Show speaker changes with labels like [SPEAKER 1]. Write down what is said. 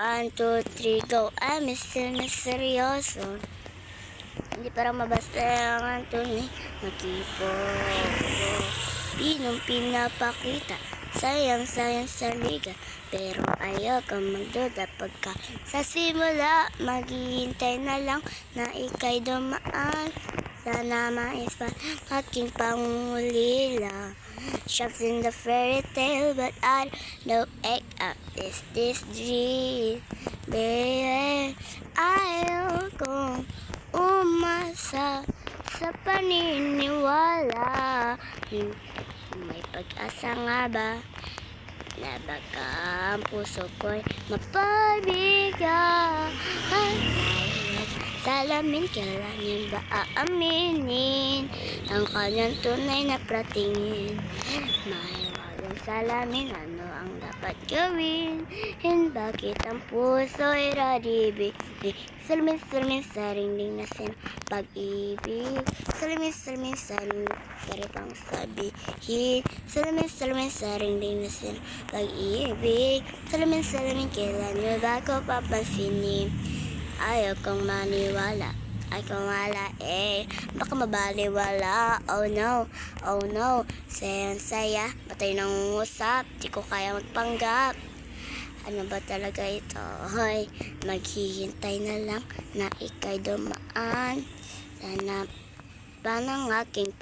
[SPEAKER 1] 1, 2, 3, go. Misteryoso. Hindi parang mabasta ang tunay. Makipo. Pinong pinapakita. Sayang sa liga. Pero ayaw kang magduda pagka sa simula. Maghihintay na lang na ika'y dumaan. Sana maispan aking pangulila. Shops in the fairy tale, but I know is this dream. Baby, ayaw kong umasa sa paniniwala. May pag-asa nga ba na baka ang puso ko'y mapabigat? Salamin, kailan yun ba aaminin ang kanyang tunay na pratingin? Mahiwagang salamin, ano ang dapat gawin? Bakit ang puso'y radibig? Salamin sa ringling na pag-ibig. Salamin sa ringling pare pang sabihin. Salamin sa ringling na pag-ibig. Salamin, kailan nyo ba ko papansinin? Ayaw kong maniwala. Ay kung wala baka mabaliwala. Oh no, saya patay nang usap. Di ko kaya magpanggap. Ano ba talaga ito? Hoy, maghihintay na lang na ika'y dumaan. Sana pa ng aking